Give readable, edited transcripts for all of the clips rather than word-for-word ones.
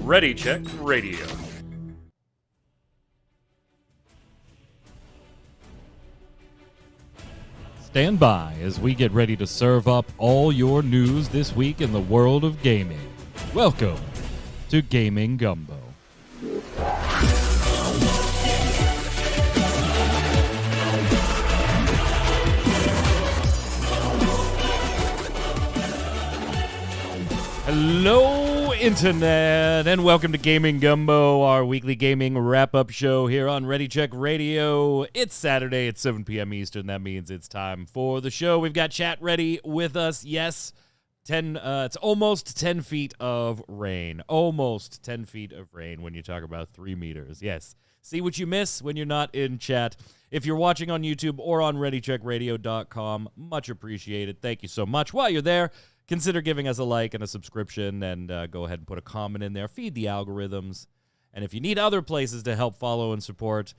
Ready Check Radio. Stand by as we get ready to serve up all your news this week in the world of gaming. Welcome to Gaming Gumbo. Hello, Internet, and welcome to Gaming Gumbo, our weekly gaming wrap-up show here on Ready Check Radio. It's Saturday at 7 p.m. Eastern. That means it's time for the show. We've got chat ready with us. Yes, it's almost 10 feet of rain. Almost 10 feet of rain when you talk about 3 meters. Yes. See what you miss when you're not in chat. If you're watching on YouTube or on ReadyCheckRadio.com, much appreciated. Thank you so much. While you're there, consider giving us a like and a subscription, and go ahead and put a comment in there. Feed the algorithms. And if you need other places to help follow and support,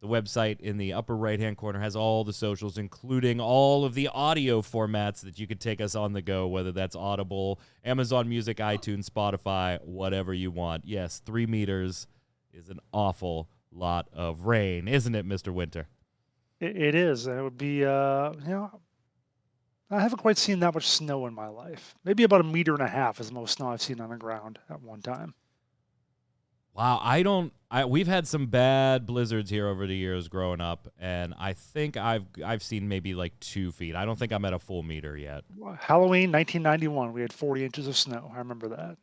the website in the upper right-hand corner has all the socials, including all of the audio formats that you could take us on the go, whether that's Audible, Amazon Music, iTunes, Spotify, whatever you want. Yes, 3 meters is an awful lot of rain, isn't it, Mr. Winter? It is. It would be, I haven't quite seen that much snow in my life. Maybe about 1.5 meters is the most snow I've seen on the ground at one time. Wow, we've had some bad blizzards here over the years growing up, and I think I've seen maybe like 2 feet. I don't think I'm at a full meter yet. Halloween 1991, we had 40 inches of snow. I remember that.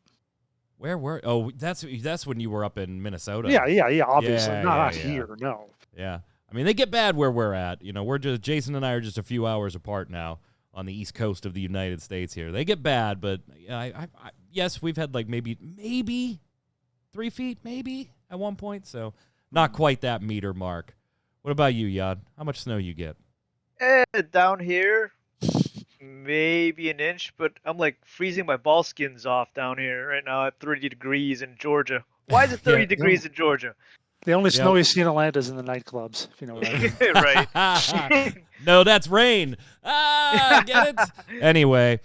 Where were? Oh, that's when you were up in Minnesota. Yeah. Obviously, Yeah, not yeah. here. No. Yeah, I mean they get bad where we're at. You know, Jason and I are just a few hours apart now on the east coast of the United States. Here they get bad, but yes, we've had like maybe 3 feet, maybe at one point. So not quite that meter mark. What about you, Yad? How much snow you get? Down here, maybe an inch, but I'm like freezing my ball skins off down here right now at 30 degrees in Georgia. Why is it 30 degrees in Georgia? The only snow you see in Atlanta is in the nightclubs, if you know what I mean. Right. No, that's rain. Get it? Anyway,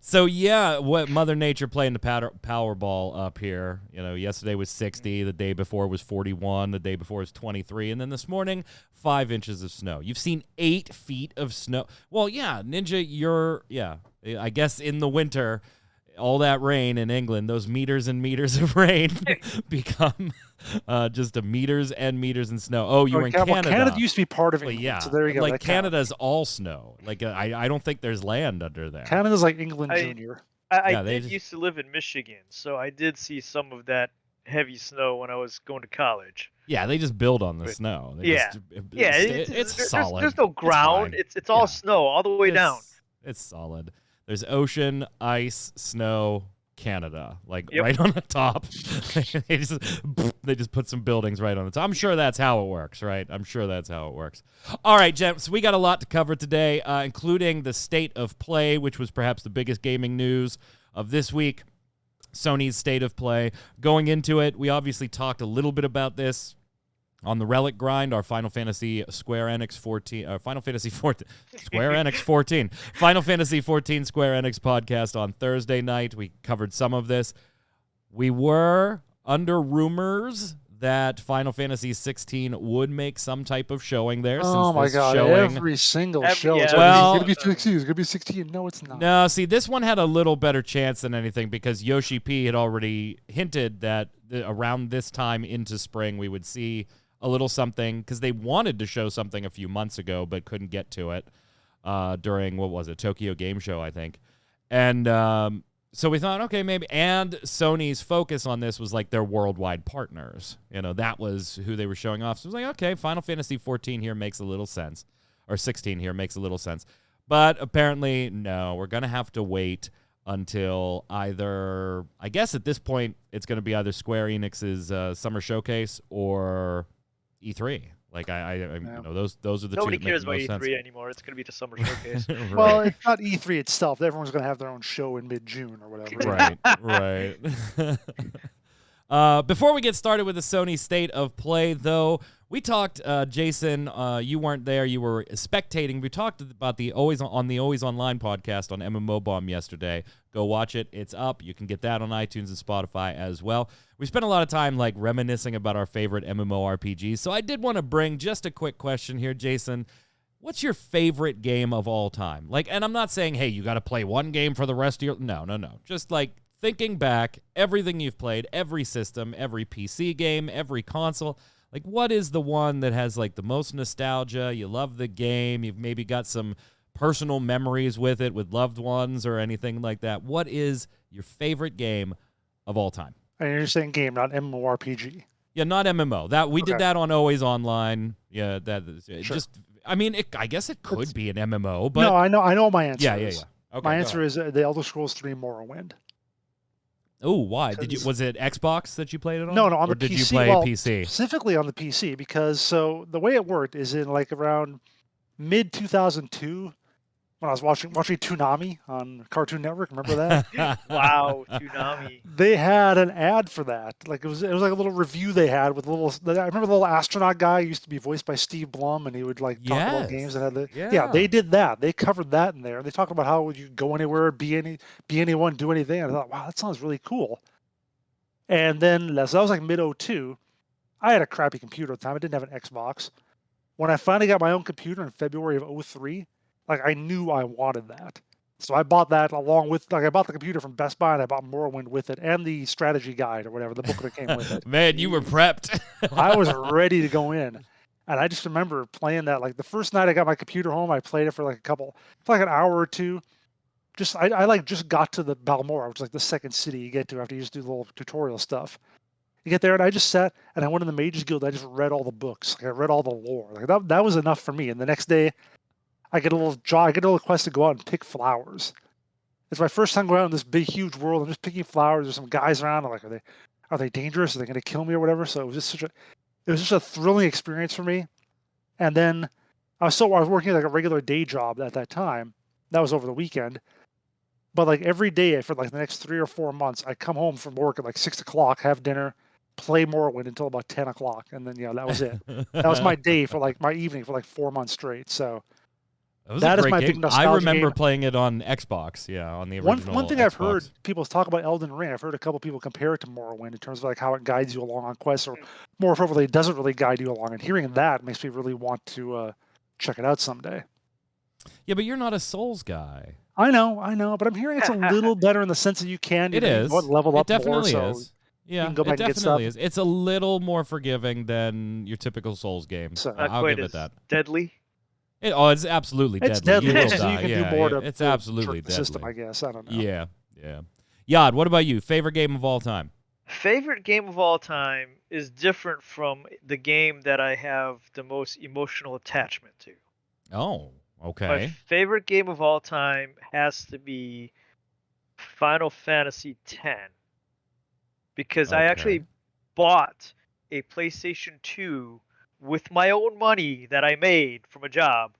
so yeah, what Mother Nature playing the Powerball up here. You know, yesterday was 60, the day before was 41, the day before was 23, and then this morning 5 inches of snow. You've seen 8 feet of snow. Well, yeah, Ninja, I guess in the winter, all that rain in England, those meters and meters of rain become just meters and meters in snow. Oh, you were in Canada. Well, Canada used to be part of England, yeah. So there you go. Like Canada's all snow. Like I don't think there's land under there. Canada's like England Junior. I used to live in Michigan, so I did see some of that heavy snow when I was going to college. Yeah, they just build on the snow. It's solid. There's no ground. It's all snow all the way down. It's solid. There's ocean, ice, snow, Canada, right on the top. they just put some buildings right on the top. I'm sure that's how it works, right? I'm sure that's how it works. All right, gents, we got a lot to cover today, including the State of Play, which was perhaps the biggest gaming news of this week. Sony's State of Play. Going into it, we obviously talked a little bit about this on the Relic Grind, our Final Fantasy Square Enix 14, Final Fantasy 14 Square Enix podcast on Thursday night. We covered some of this. We were under rumors that Final Fantasy 16 would make some type of showing there. Oh my God! Every single show. Yeah. It's going to be 16. It's going to be 16. No, it's not. No, see, this one had a little better chance than anything because Yoshi P had already hinted that around this time into spring we would see a little something because they wanted to show something a few months ago but couldn't get to it during, what was it, Tokyo Game Show, I think. And so we thought, okay, maybe. And Sony's focus on this was like their worldwide partners. You know, that was who they were showing off. So it was like, okay, Final Fantasy 14 here makes a little sense. Or 16 here makes a little sense. But apparently, no, we're going to have to wait until either, I guess at this point, it's going to be either Square Enix's Summer Showcase or E3. Like you know, those are the Nobody two. Nobody cares about E3 anymore. It's going to be the Summer Showcase. Right. Well, it's not E3 itself. Everyone's going to have their own show in mid-June or whatever. Right. Before we get started with the Sony State of Play, though, We talked, Jason, you weren't there. You were spectating. We talked about the Always Online podcast on MMO Bomb yesterday. Go watch it. It's up. You can get that on iTunes and Spotify as well. We spent a lot of time like reminiscing about our favorite MMORPGs. So I did want to bring just a quick question here, Jason. What's your favorite game of all time? Like, and I'm not saying, hey, you got to play one game for the rest of your... No. Just like thinking back, everything you've played, every system, every PC game, every console... Like, what is the one that has, like, the most nostalgia? You love the game. You've maybe got some personal memories with it, with loved ones or anything like that. What is your favorite game of all time? And you're saying game, not MMORPG. Yeah, not MMO. That we Okay. did that on Always Online. Yeah, that is Sure. just. I mean, I guess it could be an MMO, but No, I know what my answer yeah. is. Okay, My go answer ahead. is The Elder Scrolls 3 Morrowind. Oh, why did you? 'Cause- Was it Xbox that you played it on? No, on or the did PC. you play well, PC? Specifically on the PC, because so the way it worked is in like around mid 2002 when I was watching Toonami on Cartoon Network. Remember that? Wow, Toonami. They had an ad for that. Like it was like a little review they had with a little. I remember the little astronaut guy used to be voiced by Steve Blum, and he would like talk about games and had the. Yeah, they did that. They covered that in there. They talked about how you go anywhere, be anyone, do anything. And I thought, wow, that sounds really cool. And then so that was like mid 02. I had a crappy computer at the time. I didn't have an Xbox. When I finally got my own computer in February of 03, like I knew I wanted that. So I bought that along with, like I bought the computer from Best Buy and I bought Morrowind with it and the strategy guide or whatever, the book that came with it. Man, you were prepped. I was ready to go in. And I just remember playing that, like the first night I got my computer home, I played it for like an hour or two. I like just got to the Balmora, which is like the second city you get to after you just do the little tutorial stuff. You get there and I just sat and I went in the Mages Guild. I just read all the books. Like I read all the lore. Like that was enough for me. And the next day I get a little quest to go out and pick flowers. It's my first time going out in this big, huge world. I'm just picking flowers. There's some guys around. I'm like, are they dangerous? Are they going to kill me or whatever? So it was just a thrilling experience for me. And then I was working like a regular day job at that time. That was over the weekend. But like every day for like the next 3 or 4 months, I come home from work at like 6 o'clock, have dinner, play Morrowind until about 10 o'clock. And then, that was it. That was my day for like my evening for like 4 months straight. So That is my game. big nostalgia I remember game. playing it on Xbox. Yeah, on the original. One thing I've Xbox. heard people talk about Elden Ring. I've heard a couple people compare it to Morrowind in terms of like how it guides you along on quests, or more appropriately, it doesn't really guide you along. And hearing that makes me really want to check it out someday. Yeah, but you're not a Souls guy. I know, but I'm hearing it's a little better in the sense that you can. It is. Level It up definitely more, is. So Yeah, can go back it and get definitely stuff. is. It's a little more forgiving than your typical Souls game. So- Not I'll quite give it as that. deadly. It's absolutely it's deadly. deadly, You will so die. you can Yeah, do more yeah, to it's to absolutely trick the deadly. system, I guess. I don't know. Yeah. Yad, what about you? Favorite game of all time? Favorite game of all time is different from the game that I have the most emotional attachment to. Oh, My okay. favorite game of all time has to be Final Fantasy X, because I Okay. actually bought a PlayStation 2 with my own money that I made from a job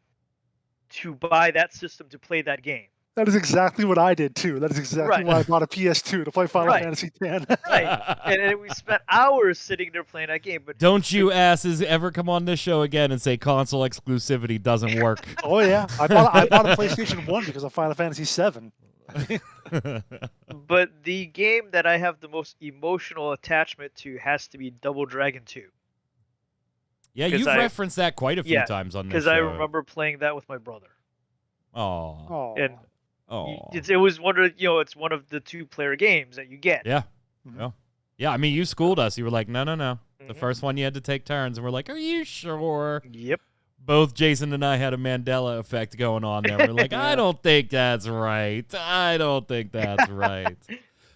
to buy that system to play that game. That is exactly what I did too. That is exactly Right. why I bought a PS2 to play Final Right. Fantasy X. Right. And we spent hours sitting there playing that game. But Don't you asses ever come on this show again and say console exclusivity doesn't work. Oh yeah, I bought a PlayStation 1 because of Final Fantasy 7. but the game that I have the most emotional attachment to has to be Double Dragon 2. Yeah, 'Cause you've I- referenced that quite a few Yeah, times on this Because show. I remember playing that with my brother. Oh. Oh, And Oh. it was one of it's one of the 2-player games that you get. Yeah. Mhm. Yeah. Yeah, I mean, you schooled us. You were like, no. The Mhm. first one you had to take turns, and we're like, are you sure? Yep. Both Jason and I had a Mandela effect going on there. We're like, I don't think that's right. I don't think that's right.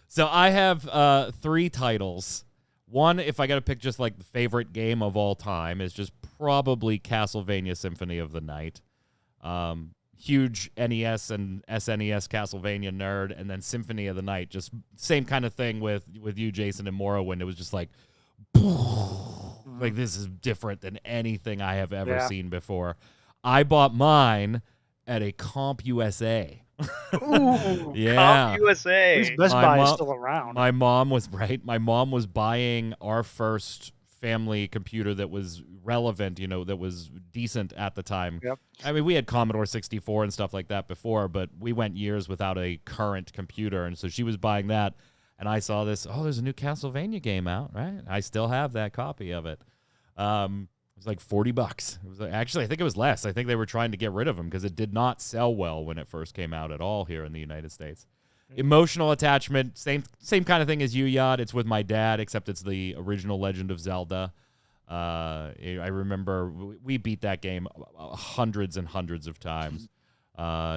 So I have 3 titles. One, if I got to pick just like the favorite game of all time, is just probably Castlevania Symphony of the Night. Huge NES and SNES Castlevania nerd, and then Symphony of the Night, just same kind of thing with you, Jason, and Morrowind. It was just like, like this is different than anything I have ever Yeah. seen before. I bought mine at a Comp USA. Ooh, Yeah. Comp At USA. least Best My Buy is mom- still around. My mom was right. My mom was buying our first family computer that was relevant, that was decent at the time. Yep. I mean, we had Commodore 64 and stuff like that before, but we went years without a current computer, and so she was buying that, and I saw this, there's a new Castlevania game out, right? I still have that copy of it. It was like $40. It was actually, I think it was less. I think they were trying to get rid of them because it did not sell well when it first came out at all here in the United States. Emotional attachment, same kind of thing as you, Yad. It's with my dad, except it's the original Legend of Zelda. I remember we beat that game hundreds and hundreds of times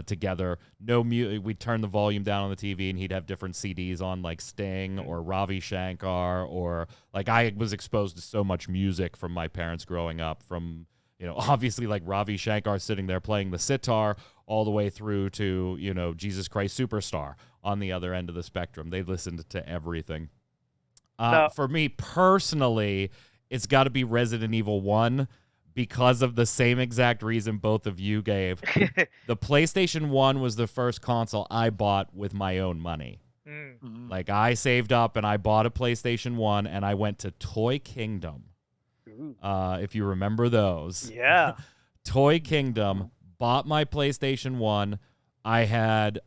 together. No we'd turn the volume down on the TV, and he'd have different CDs on, like Sting or Ravi Shankar, or like I was exposed to so much music from my parents growing up, from obviously like Ravi Shankar sitting there playing the sitar, all the way through to Jesus Christ Superstar on the other end of the spectrum. They listened to everything. For me personally, it's got to be Resident Evil 1 because of the same exact reason both of you gave. The PlayStation 1 was the first console I bought with my own money. Mm-hmm. Like, I saved up and I bought a PlayStation 1, and I went to Toy Kingdom. If you remember those. Yeah. Toy Kingdom, bought my PlayStation 1. I had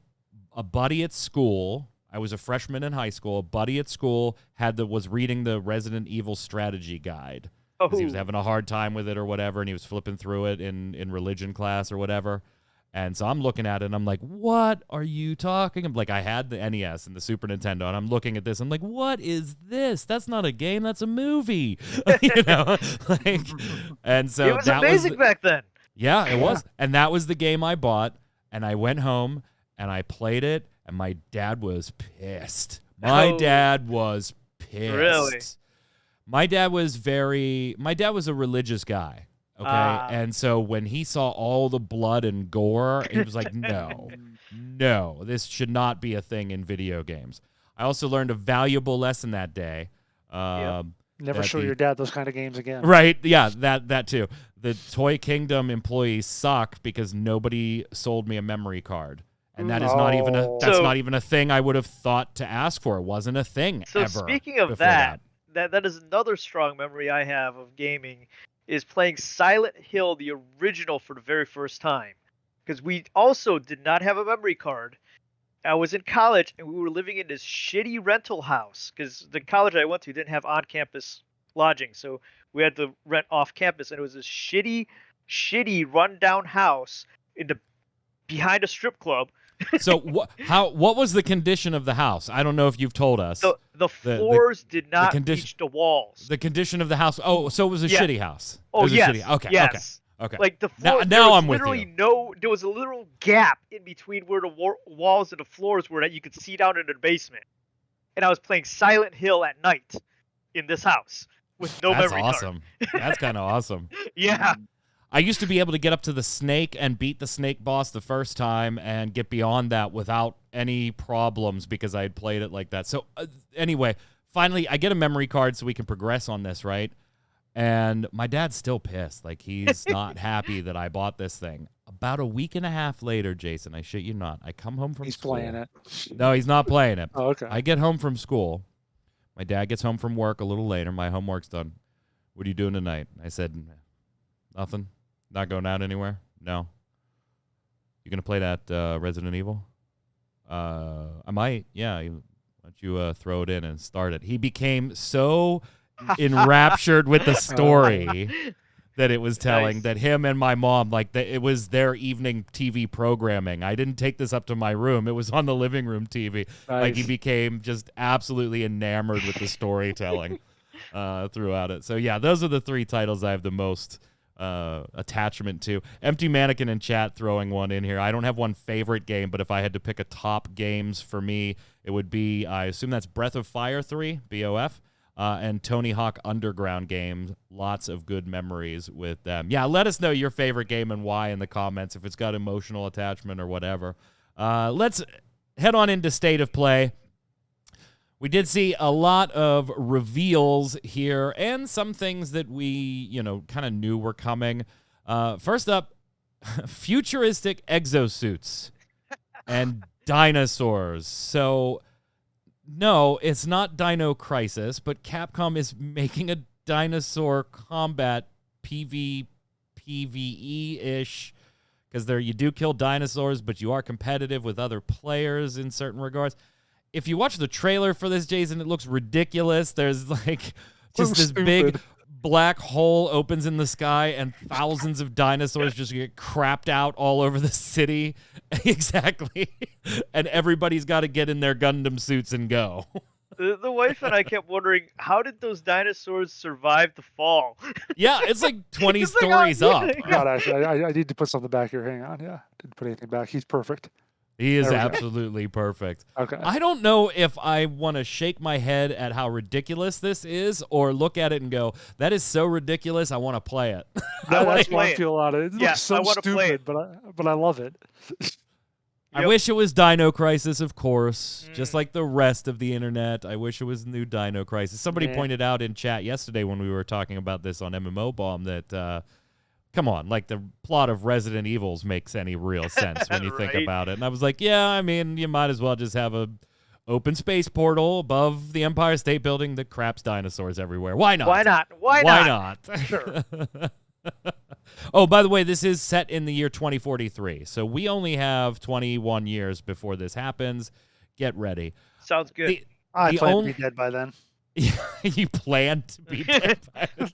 a buddy at school. I was a freshman in high school. A buddy at school was reading the Resident Evil strategy guide. Because he was having a hard time with it or whatever, and he was flipping through it in religion class or whatever. And so I'm looking at it, and I'm like, what are you talking about? Like, I had the NES and the Super Nintendo, and I'm looking at this. I'm like, what is this? That's not a game. That's a movie. And so it was amazing back then. Yeah, it was. And that was the game I bought, and I went home, and I played it, and my dad was pissed. My dad was pissed. Really? My dad was a religious guy. Okay, and so when he saw all the blood and gore, he was like, no, this should not be a thing in video games. I also learned a valuable lesson that day. Never show your dad those kind of games again. Right, yeah, that too. The Toy Kingdom employees suck because nobody sold me a memory card. And that is not even a thing I would have thought to ask for. It wasn't a thing ever. So speaking of that is another strong memory I have of gaming, is playing Silent Hill, the original, for the very first time. Because we also did not have a memory card. I was in college, and we were living in this shitty rental house. Because the college I went to didn't have on-campus lodging. So we had to rent off-campus. And it was this shitty, run-down house behind a strip club. So what was the condition of the house? I don't know if you've told us. The floors did not reach the walls. The condition of the house. Oh, so it was a shitty house. Oh, yes. Okay. Yes. Okay. Like the floor. Now I'm with you. There was a literal gap in between where the walls and the floors were that you could see down into the basement. And I was playing Silent Hill at night in this house with no memory card. That's awesome. That's kind of awesome. Yeah. I used to be able to get up to the snake and beat the snake boss the first time and get beyond that without any problems because I had played it like that. So anyway, finally I get a memory card so we can progress on this, right? And my dad's still pissed. Like, he's not happy that I bought this thing. About a week and a half later, Jason, I shit you not, I come home from school. He's playing it. No, he's not playing it. Oh, okay. I get home from school. My dad gets home from work a little later. My homework's done. What are you doing tonight? I said, nothing. Not going out anywhere? No. You going to play that Resident Evil? I might. Yeah. Why don't you throw it in and start it? He became so enraptured with the story that it was telling that him and my mom, like, it was their evening TV programming. I didn't take this up to my room. It was on the living room TV. Nice. Like, he became just absolutely enamored with the storytelling throughout it. So, yeah, those are the three titles I have the most attachment to. Empty Mannequin in chat throwing one in here. I don't have one favorite game, but if I had to pick a top games for me, it would be, I assume that's Breath of Fire 3, BOF, and Tony Hawk Underground games. Lots of good memories with them. Yeah, let us know your favorite game and why in the comments, if it's got emotional attachment or whatever. Let's head on into State of Play. We did see a lot of reveals here and some things that we, kind of knew were coming. First up, futuristic exosuits and dinosaurs. So, no, it's not Dino Crisis, but Capcom is making a dinosaur combat PvE-ish, because you do kill dinosaurs, but you are competitive with other players in certain regards. If you watch the trailer for this, Jason, it looks ridiculous. There's like just this big black hole opens in the sky and thousands of dinosaurs just get crapped out all over the city. Exactly. And everybody's got to get in their Gundam suits and go. The wife and I kept wondering, how did those dinosaurs survive the fall? Yeah, it's like 20 stories up. God, actually, I need to put something back here. Hang on. Yeah, didn't put anything back. He's perfect. He is absolutely perfect. Okay. I don't know if I want to shake my head at how ridiculous this is or look at it and go, that is so ridiculous, I want to play it. That's what I feel about it. It looks so I want to play it. but I love it. I wish it was Dino Crisis, of course, just like the rest of the internet. I wish it was new Dino Crisis. Somebody pointed out in chat yesterday when we were talking about this on MMO Bomb that, come on, like the plot of Resident Evils makes any real sense when you think about it. And I was like, yeah, I mean, you might as well just have a open space portal above the Empire State Building that craps dinosaurs everywhere. Why not? Why not? Why not? Sure. Oh, by the way, this is set in the year 2043, so we only have 21 years before this happens. Get ready. Sounds good. I plan to be dead by then. You plan to be dead by then?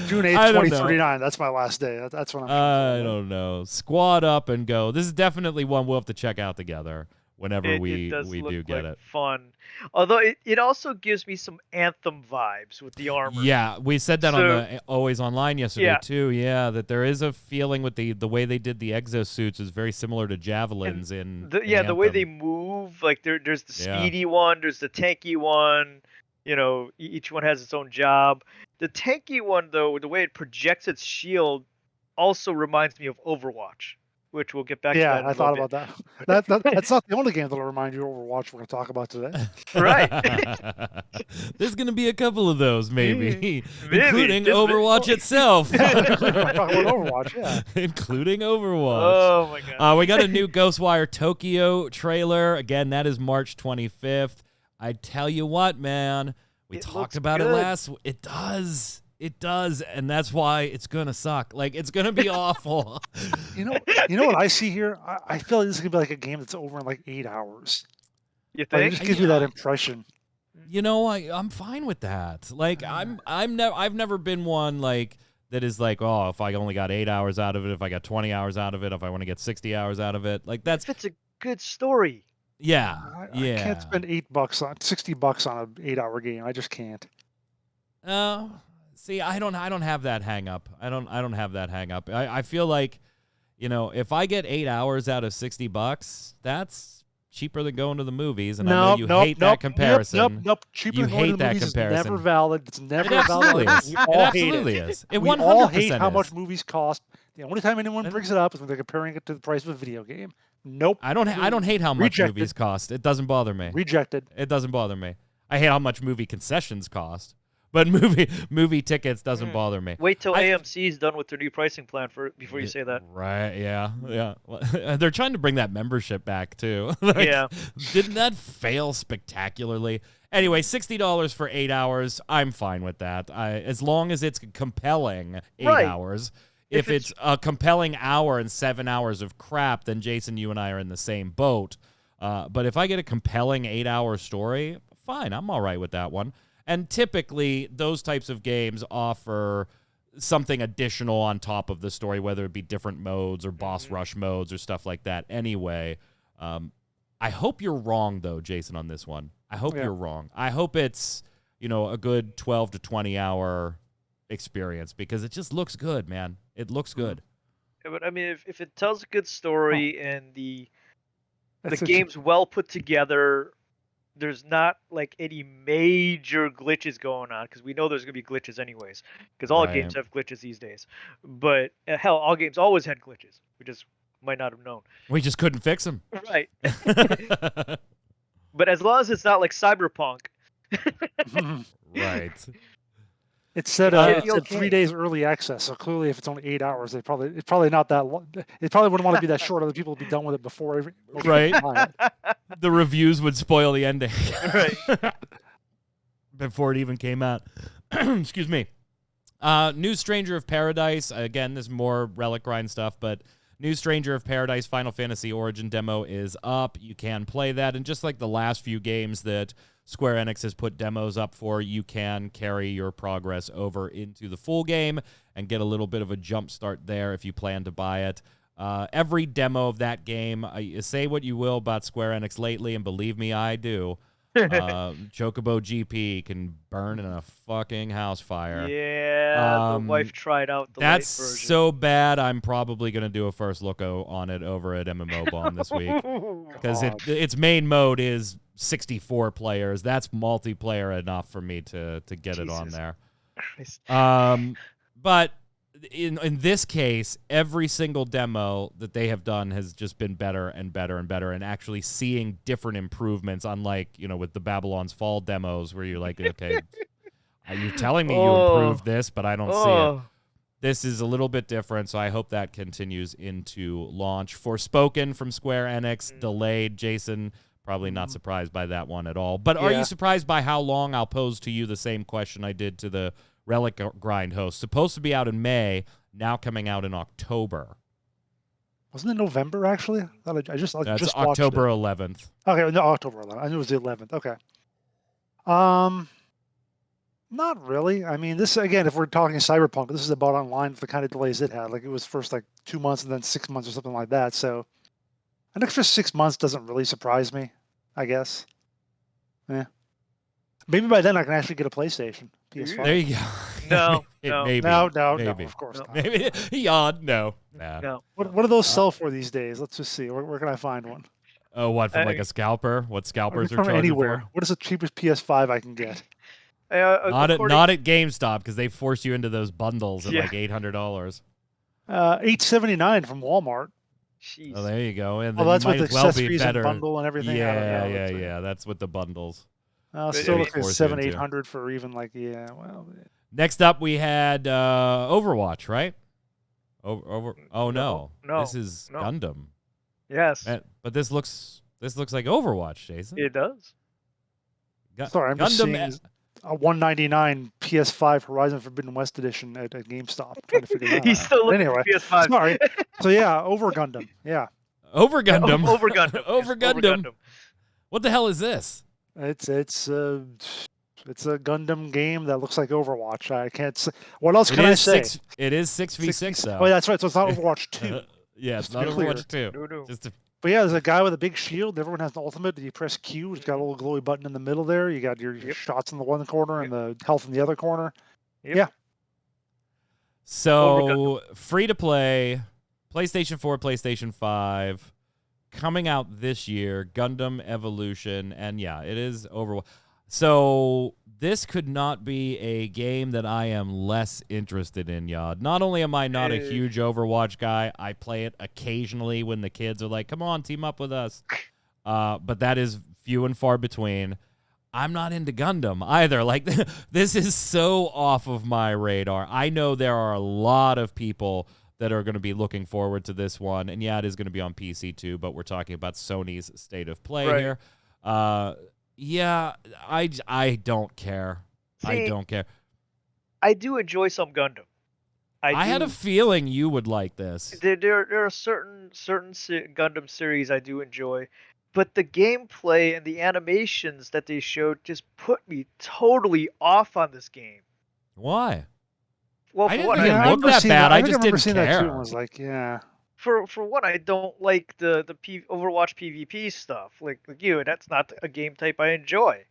June 8th, 2039. That's my last day. That's when I'm I don't know. Squad up and go. This is definitely one we'll have to check out together whenever we do get it. Fun. Although it also gives me some Anthem vibes with the armor. Yeah, we said that on the Always Online yesterday too. Yeah, that there is a feeling with the way they did the exosuits is very similar to javelins in the way they move. Like there's the speedy one, there's the tanky one. You know, each one has its own job. The tanky one, though, the way it projects its shield, also reminds me of Overwatch, which we'll get back to. Yeah, I thought about that. That's not the only game that'll remind you of Overwatch we're going to talk about today. Right. There's going to be a couple of those, maybe. Including Overwatch itself. Talking about Overwatch, yeah. Including Overwatch. Oh, my God. We got a new Ghostwire Tokyo trailer. Again, that is March 25th. I tell you what, man, we talked about it last. It does, and that's why it's gonna suck. Like it's gonna be awful. You know what I see here? I feel like this is gonna be like a game that's over in like 8 hours. You think? Like, it just gives me that impression. You know, I'm fine with that. Like I've never been one like that is like, oh, if I only got 8 hours out of it, if I got 20 hours out of it, if I want to get 60 hours out of it, like that's. It's a good story. Yeah, I can't spend $60 on an 8-hour game. I just can't. See, I don't have that hang up. I don't have that hang up. I feel like, you know, if I get 8 hours out of $60, that's cheaper than going to the movies. And I know you hate that comparison. Nope. Cheaper you than going hate to the that movies comparison. is never valid. It's never It valid. absolutely is. It 100% we all hate how is. much movies cost. The only time anyone brings it up is when they're comparing it to the price of a video game. Nope. I don't hate how much movies cost. It doesn't bother me. Rejected. It doesn't bother me. I hate how much movie concessions cost. But movie tickets doesn't bother me. Wait till AMC is done with their new pricing plan before you say that. Right, yeah. They're trying to bring that membership back, too. Yeah. Didn't that fail spectacularly? Anyway, $60 for 8 hours, I'm fine with that. As long as it's compelling 8 hours. If it's a compelling hour and 7 hours of crap, then Jason, you and I are in the same boat. But if I get a compelling 8-hour story, fine, I'm all right with that one. And typically, those types of games offer something additional on top of the story, whether it be different modes or boss rush modes or stuff like that. Anyway, I hope you're wrong, though, Jason, on this one. I hope you're wrong. I hope it's, a good 12 to 20-hour experience because it just looks good, man. It looks good. Yeah, but I mean, if it tells a good story and the game's well put together, there's not like any major glitches going on because we know there's gonna be glitches anyways because all games have glitches these days. But hell, all games always had glitches. We just might not have known. We just couldn't fix them. Right. But as long as it's not like Cyberpunk. Right. It said 3 days early access, so clearly if it's only 8 hours, it's probably not that long. It probably wouldn't want to be that short. Other people would be done with it before. Right. The reviews would spoil the ending. Right. before it even came out. Excuse me. New Stranger of Paradise. Again, this is more Relic Grind stuff, but New Stranger of Paradise Final Fantasy Origin demo is up. You can play that, and just like the last few games that Square Enix has put demos up for, you can carry your progress over into the full game and get a little bit of a jump start there if you plan to buy it. Every demo of that game, say what you will about Square Enix lately, and believe me, I do. Chocobo GP can burn in a fucking house fire. Yeah, the wife tried out the light That's version. so bad. I'm probably gonna do a first look on it over at MMO Bomb this week because its main mode is 64 players. That's multiplayer enough for me to get it on there. Christ. But in this case, every single demo that they have done has just been better and better and better, and actually seeing different improvements, unlike, with the Babylon's Fall demos where you're like, okay, you're telling me you improved this, but I don't see it. This is a little bit different, so I hope that continues into launch. Forspoken from Square Enix, delayed. Jason, probably not surprised by that one at all. But are you surprised by how long? I'll pose to you the same question I did to the Relic Grind host. Supposed to be out in May, now coming out in October. Wasn't it November, actually? I just October 11th. Okay, no, October 11th. I knew it was the 11th. Okay. Not really. I mean, this, again, if we're talking Cyberpunk, this is about online with the kind of delays it had. Like, it was first, 2 months and then 6 months or something like that. So an extra 6 months doesn't really surprise me, I guess. Yeah. Maybe by then I can actually get a PlayStation, PS5. There you go. Maybe. No, of course not. Maybe. No. What do those sell for these days? Let's just see. Where can I find one? Oh, what, from a scalper? What scalpers are charging anywhere. for? What is the cheapest PS5 I can get? Not at GameStop, because they force you into those bundles at like $800. $879 from Walmart. Jeez. Oh, there you go. And that's with the accessories and bundle and everything. Yeah. That's with the bundles. Still looking at $700-800 for even Next up, we had Overwatch, right? No. This is Gundam. Yes. But this looks like Overwatch, Jason. It does. Sorry, I'm just seeing a $199 PS5 Horizon Forbidden West edition at GameStop. I'm trying to figure that out. He's still looking anyway, at PS5. Sorry. So Over Gundam. Yeah. Over Gundam. Over Gundam. Over Gundam. What the hell is this? It's a Gundam game that looks like Overwatch. I can't say. What else can I say? It is 6v6 though. Oh, that's right. So it's not Overwatch 2. Yeah, it's not Overwatch 2. No. But yeah, there's a guy with a big shield. Everyone has an ultimate. You press Q. It's got a little glowy button in the middle there. You got your shots in the one corner and the health in the other corner. Yep. Yeah. So free to play, PlayStation 4, PlayStation 5, coming out this year. Gundam Evolution, and it is Overwatch. So this could not be a game that I am less interested in, Yod. Not only am I not a huge Overwatch guy, I play it occasionally when the kids are like, come on, team up with us. But that is few and far between. I'm not into Gundam either. Like, this is so off of my radar. I know there are a lot of people that are going to be looking forward to this one. And it is going to be on PC too, but we're talking about Sony's State of Play here. I don't care. I don't care. I do enjoy some Gundam. I had a feeling you would like this. There are certain Gundam series I do enjoy, but the gameplay and the animations that they showed just put me totally off on this game. Why? Well, I didn't think it looked that bad. I just didn't care. That too, and was like, For one, I don't like the Overwatch PvP stuff. Like you, that's not a game type I enjoy.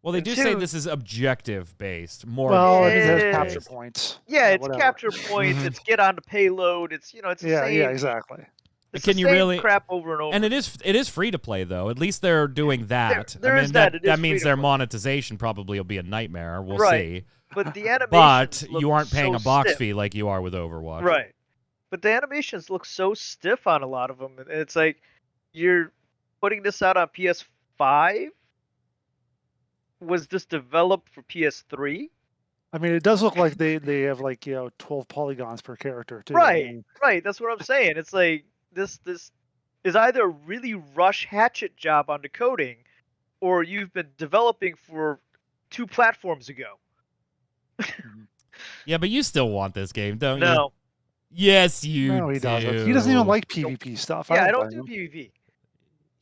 Well, they do say this is objective based, more. Well, it has capture points. Yeah, it's capture points. It's get on the payload. It's it's the same. Yeah, exactly. It's the same crap over and over. And it is free to play though. At least they're doing that. That means their monetization probably will be a nightmare. We'll see. But the animations But you aren't paying a box stiff. fee like you are with Overwatch. Right. But the animations look so stiff on a lot of them. It's like you're putting this out on PS5. Was this developed for PS3? I mean, it does look like they have 12 polygons per character too. Right. That's what I'm saying. It's like this is either a really rush hatchet job on decoding, or you've been developing for 2 platforms ago. Yeah, but you still want this game, don't you? No. Yes, you No, he do. doesn't. He doesn't even like PvP stuff. Yeah, I don't don't blame do him. PvP.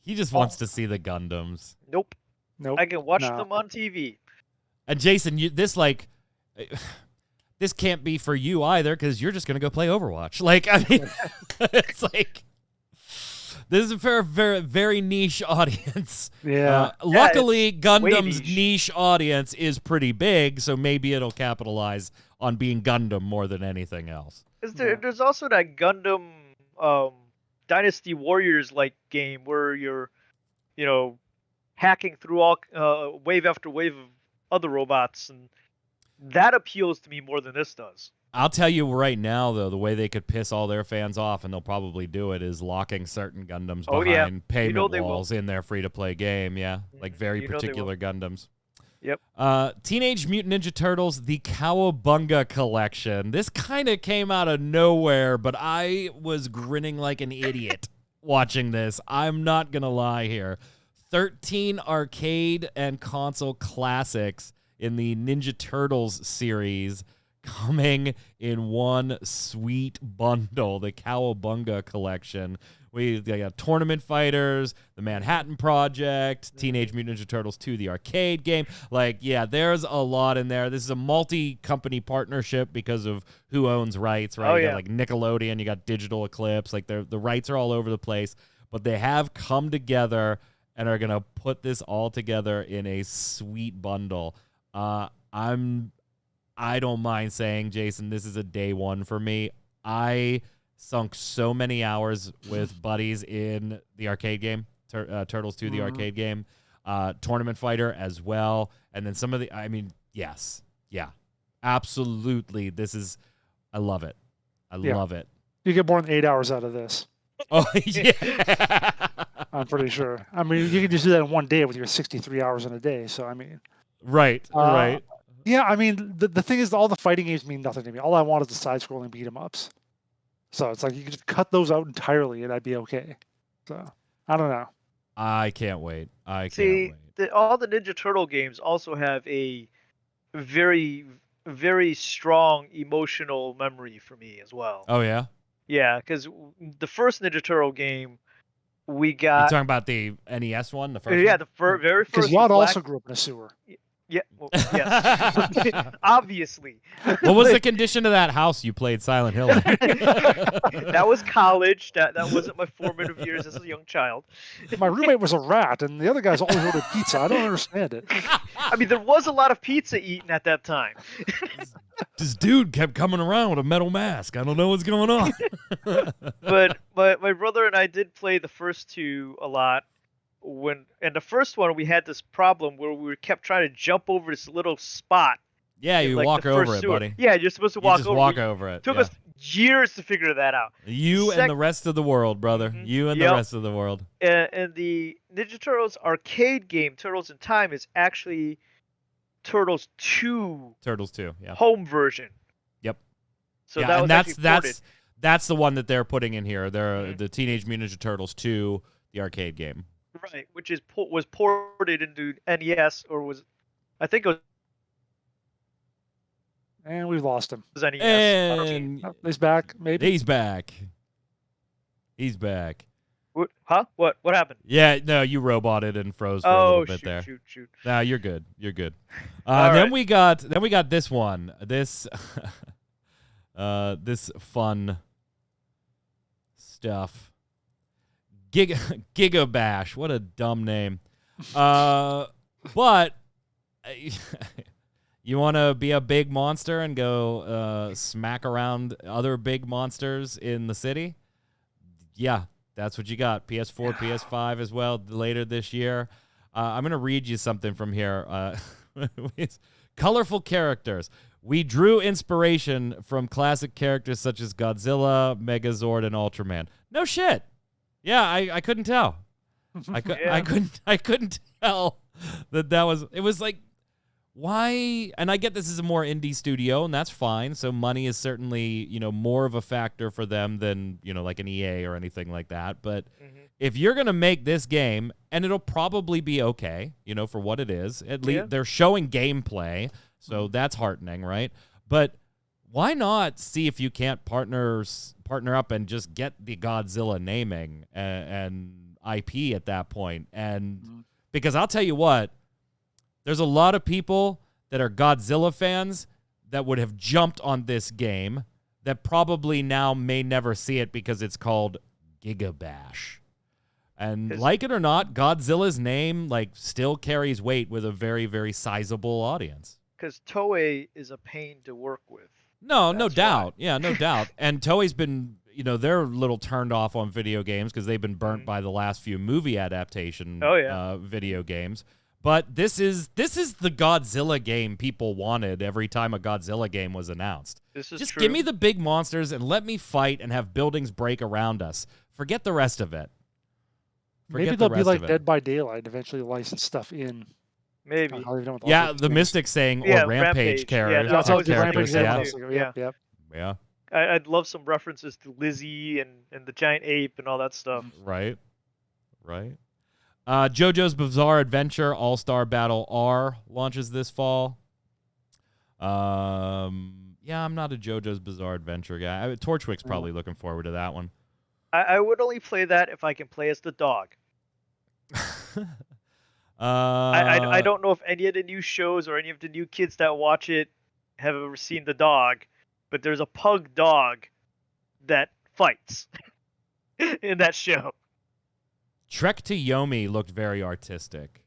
He just wants to see the Gundams. Nope. Nope. I can watch No. them on TV. And Jason, this can't be for you either because you're just gonna go play Overwatch. Like, I mean, it's like this is a very, very niche audience. Yeah. Luckily, it's way Gundam's niche. niche audience is pretty big, so maybe it'll capitalize on being Gundam more than anything else. There's also that Gundam Dynasty Warriors like game where you're, hacking through all wave after wave of other robots, and that appeals to me more than this does. I'll tell you right now, though, the way they could piss all their fans off, and they'll probably do it, is locking certain Gundams behind payment walls in their free-to-play game. Yeah, like very particular Gundams. Yep. Teenage Mutant Ninja Turtles, the Cowabunga Collection. This kind of came out of nowhere, but I was grinning like an idiot watching this. I'm not going to lie here. 13 arcade and console classics in the Ninja Turtles series coming in one sweet bundle, the Cowabunga Collection. We got Tournament Fighters, the Manhattan Project, Teenage Mutant Ninja Turtles 2, the arcade game. Like, yeah, there's a lot in there. This is a multi-company partnership because of who owns rights, right? You got like Nickelodeon, you got Digital Eclipse. Like, the rights are all over the place. But they have come together and are going to put this all together in a sweet bundle. I don't mind saying, Jason, this is a day one for me. I sunk so many hours with buddies in the arcade game, Turtles 2, the arcade game, Tournament Fighter as well. And then some of the, yes. Yeah, absolutely. I love it. I love it. You get more than 8 hours out of this. Oh, yeah. I'm pretty sure. I mean, you can just do that in one day with your 63 hours in a day. So, Right. Yeah, I mean, the thing is, all the fighting games mean nothing to me. All I want is the side-scrolling beat-em-ups. So it's like you could just cut those out entirely, and I'd be okay. So I don't know. I can't wait. See, all the Ninja Turtle games also have a very, very strong emotional memory for me as well. Oh, yeah? Yeah, because the first Ninja Turtle game, we got... You're talking about the NES one? The first one? Yeah, the very first. Because Yod also grew up in a sewer. Yeah, well, yes. Obviously. What was the condition of that house you played Silent Hill in? That was college. That wasn't my formative years as a young child. My roommate was a rat, and the other guys always ordered pizza. I don't understand it. I mean, there was a lot of pizza eaten at that time. This dude kept coming around with a metal mask. I don't know what's going on. But my brother and I did play the first two a lot. And the first one, we had this problem where we kept trying to jump over this little spot. Yeah, you walk over it, buddy. Yeah, you're supposed to walk over it. Walk over it. Took us years to figure that out. You and the rest of the world, brother. Mm-hmm. You and the rest of the world. And the Ninja Turtles arcade game, Turtles in Time, is actually Turtles 2. Turtles 2, yeah. Home version. Yep. So that's the one that they're putting in here. They're the Teenage Mutant Ninja Turtles 2, the arcade game. Right, which was ported into NES, I think it was. And we've lost him. NES. And he's back, maybe? He's back. What? Huh? What happened? Yeah, no, you roboted and froze for a little bit there. Shoot. No, you're good. Then right. we got this one. This this fun stuff. Gigabash. What a dumb name. But you want to be a big monster and go smack around other big monsters in the city? Yeah, that's what you got. PS4, PS5 as well later this year. I'm going to read you something from here. It's colorful characters. We drew inspiration from classic characters such as Godzilla, Megazord, and Ultraman. No shit. Yeah, I couldn't tell. I couldn't tell that was. It was like why? And I get this is a more indie studio, and that's fine. So money is certainly, more of a factor for them than, like an EA or anything like that. But if you're going to make this game, and it'll probably be okay, for what it is, at least they're showing gameplay, so that's heartening, right? But why not see if you can't partner up and just get the Godzilla naming and IP at that point? And because I'll tell you what, there's a lot of people that are Godzilla fans that would have jumped on this game that probably now may never see it because it's called Gigabash. And like it or not, Godzilla's name still carries weight with a very, very sizable audience. Because Toei is a pain to work with. No doubt. Yeah, no doubt. And Toei's been, they're a little turned off on video games because they've been burnt by the last few movie adaptation video games. But this is the Godzilla game people wanted every time a Godzilla game was announced. This is Just true. give me the big monsters and let me fight and have buildings break around us. Forget the rest of it. Maybe they'll be like Dead by Daylight, eventually license stuff in. Maybe. The Mystic saying or Rampage characters. Yeah, or characters. Yeah. I'd love some references to Lizzie and the giant ape and all that stuff. Right. JoJo's Bizarre Adventure All-Star Battle R launches this fall. I'm not a JoJo's Bizarre Adventure guy. Torchwick's probably looking forward to that one. I would only play that if I can play as the dog. I don't know if any of the new shows or any of the new kids that watch it have ever seen the dog, but there's a pug dog that fights in that show. Trek to Yomi looked very artistic,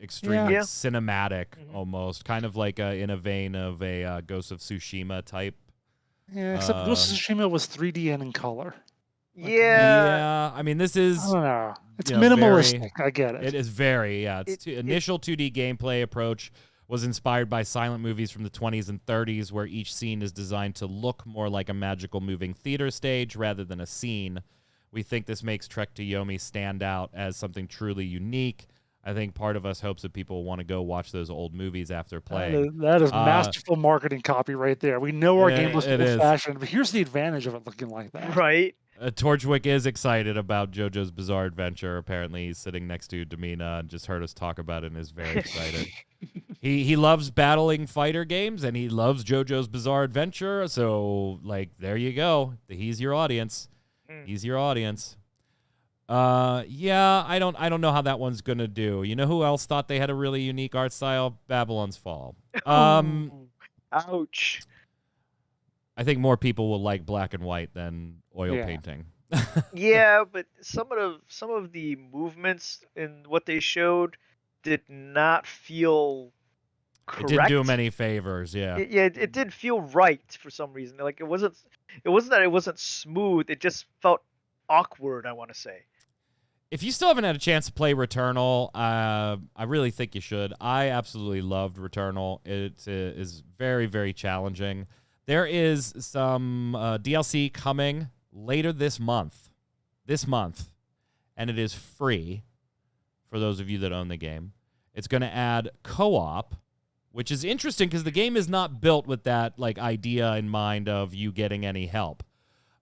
extremely cinematic almost, kind of in a vein of a Ghost of Tsushima type. Yeah, except Ghost of Tsushima was 3D and in color. I mean, this is... I don't know. It's minimalistic. I get it. It is very, initial 2D gameplay approach was inspired by silent movies from the 20s and 30s, where each scene is designed to look more like a magical moving theater stage rather than a scene. We think this makes Trek to Yomi stand out as something truly unique. I think part of us hopes that people want to go watch those old movies after playing. That is masterful marketing copy right there. We know our game was old-fashioned, but here's the advantage of it looking like that. Right. Torchwick is excited about JoJo's Bizarre Adventure. Apparently, he's sitting next to Domina and just heard us talk about it and is very excited. He loves battling fighter games, and he loves JoJo's Bizarre Adventure. So, there you go. He's your audience. He's your audience. I don't know how that one's gonna do. You know who else thought they had a really unique art style? Babylon's Fall. Ouch. I think more people will like black and white than oil painting. Yeah, but some of the movements in what they showed did not feel correct. It didn't do him any favors. Yeah. It did feel right for some reason. It wasn't that it wasn't smooth. It just felt awkward, I want to say. If you still haven't had a chance to play Returnal, I really think you should. I absolutely loved Returnal. It is very, very challenging. There is some DLC coming later this month, and it is free for those of you that own the game. It's going to add co-op, which is interesting because the game is not built with that idea in mind of you getting any help.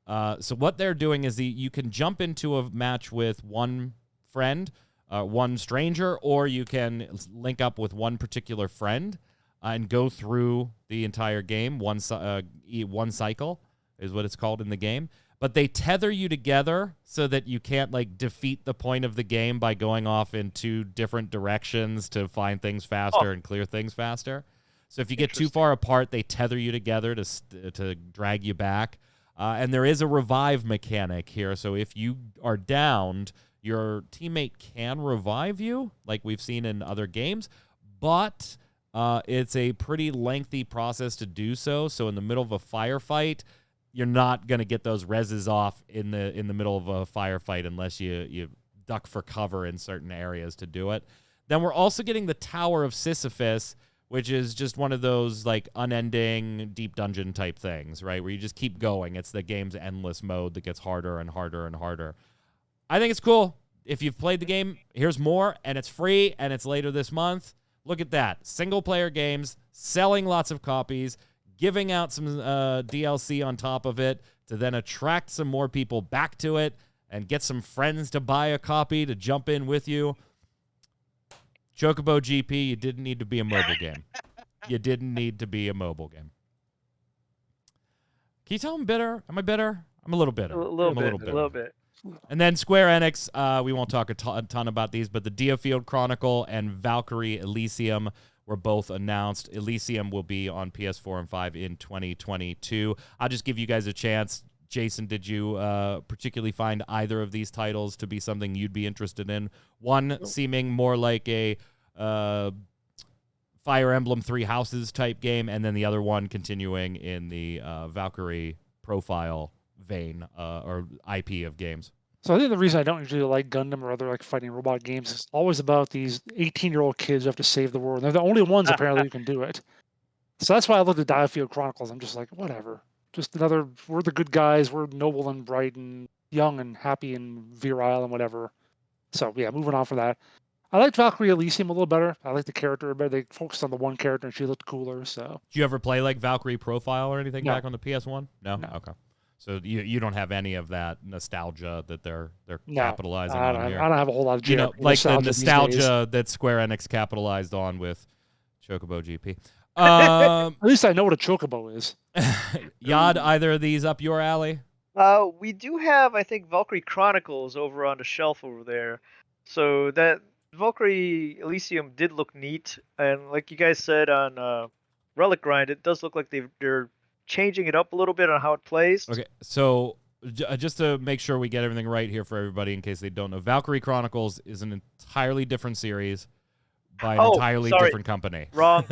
So what they're doing is you can jump into a match with one friend, one stranger, or you can link up with one particular friend and go through the entire game. One cycle is what it's called in the game. But they tether you together so that you can't defeat the point of the game by going off in two different directions to find things faster and clear things faster. So if you get too far apart, they tether you together to drag you back. And there is a revive mechanic here. So if you are downed, your teammate can revive you, like we've seen in other games. But it's a pretty lengthy process to do so. So in the middle of a firefight, you're not going to get those reses off in the middle of a firefight unless you duck for cover in certain areas to do it. Then we're also getting the Tower of Sisyphus, which is just one of those unending deep dungeon type things, right? Where you just keep going. It's the game's endless mode that gets harder and harder and harder. I think it's cool. If you've played the game, here's more, and it's free, and it's later this month. Look at that. Single-player games, selling lots of copies, giving out some DLC on top of it to then attract some more people back to it and get some friends to buy a copy to jump in with you. Chocobo GP, you didn't need to be a mobile game. You didn't need to be a mobile game. Can you tell I'm bitter? Am I bitter? I'm a little bitter. A little bit. And then Square Enix, we won't talk a ton about these, but the Diofield Chronicle and Valkyrie Elysium were both announced. Elysium will be on PS4 and 5 in 2022. I'll just give you guys a chance. Jason, did you particularly find either of these titles to be something you'd be interested in? One seeming more like a Fire Emblem Three Houses type game, and then the other one continuing in the Valkyrie profile vein or IP of games. So I think the reason I don't usually like Gundam or other like fighting robot games is always about these 18-year-old kids who have to save the world. And they're the only ones apparently who can do it. So that's why I looked at Diofield Chronicles. I'm just like, whatever. Just another, we're the good guys. We're noble and bright and young and happy and virile and whatever. So yeah, moving on from that. I liked Valkyrie Elysium a little better. I like the character better. They focused on the one character and she looked cooler. So did you ever play like Valkyrie Profile or anything No. back on the PS1? No? Okay. So you don't have any of that nostalgia that they're capitalizing on here. I don't have a whole lot of like the these days. nostalgia that Square Enix capitalized on with Chocobo GP. At least I know what a chocobo is. Yad, either of these up your alley? We do have, I think, Valkyrie Chronicles over on the shelf over there. So that Valkyrie Elysium did look neat, and like you guys said on Relic Grind, it does look like they're changing it up a little bit on how it plays. Okay, so just to make sure we get everything right here for everybody in case they don't know, Valkyrie Chronicles is an entirely different series by an entirely different company. Wrong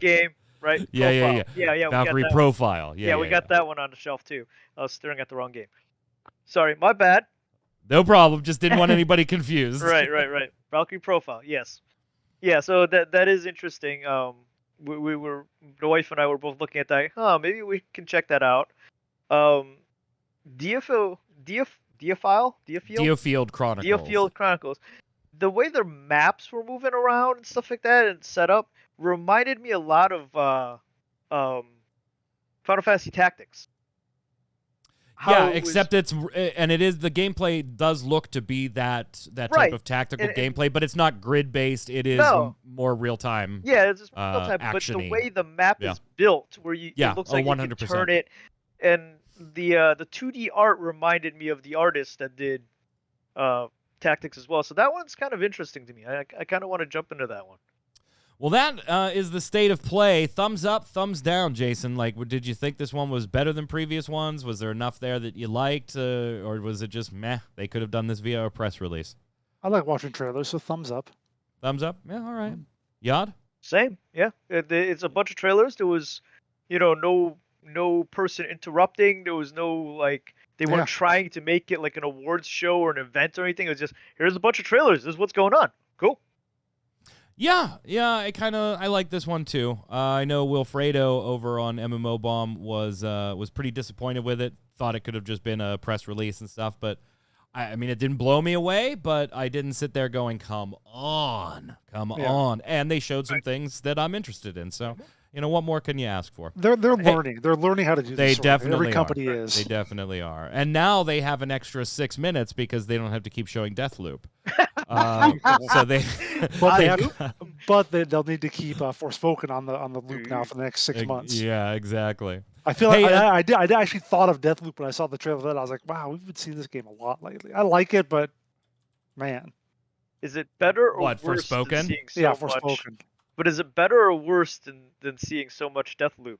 game, right? Yeah. we Valkyrie got that Profile. one. We got that one on the shelf too. I was staring at the wrong game. Sorry, my bad. No problem. Just didn't want anybody confused. Right. Valkyrie Profile, yes. Yeah, so that is interesting. We were, the wife and I were both looking at that. Maybe we can check that out. Diofield Chronicles. The way their maps were moving around and stuff like that and set up reminded me a lot of Final Fantasy Tactics. Except the gameplay does look to be that type of tactical gameplay, but it's not grid based. It is more real time. Yeah, it's just real time. But the way the map is built, where it looks like 100%. You can turn it, and the 2D art reminded me of the artist that did Tactics as well. So that one's kind of interesting to me. I kind of want to jump into that one. Well, that is the state of play. Thumbs up, thumbs down, Jason. Like, did you think this one was better than previous ones? Was there enough there that you liked, or was it just meh? They could have done this via a press release. I like watching trailers, so thumbs up. Thumbs up? Yeah, all right. Yad? Same, yeah. It's a bunch of trailers. There was, no person interrupting. There was no, they weren't trying to make it like an awards show or an event or anything. It was just, here's a bunch of trailers. This is what's going on. Cool. Yeah, I like this one too. I know Wilfredo over on MMO Bomb was pretty disappointed with it. Thought it could have just been a press release and stuff, but I mean, it didn't blow me away. But I didn't sit there going, "Come on." And they showed some things that I'm interested in. So, what more can you ask for? They're learning. They're learning how to do this. Every company is. They definitely are. And now they have an extra 6 minutes because they don't have to keep showing Deathloop. So they'll need to keep Forspoken on the loop now for the next 6 months. Yeah, exactly. I feel like I actually thought of Deathloop when I saw the trailer. That I was like, wow, we've been seeing this game a lot lately. I like it, but man, is it better or worse Forspoken? Than seeing so Forspoken. Much? But is it better or worse than seeing so much Deathloop?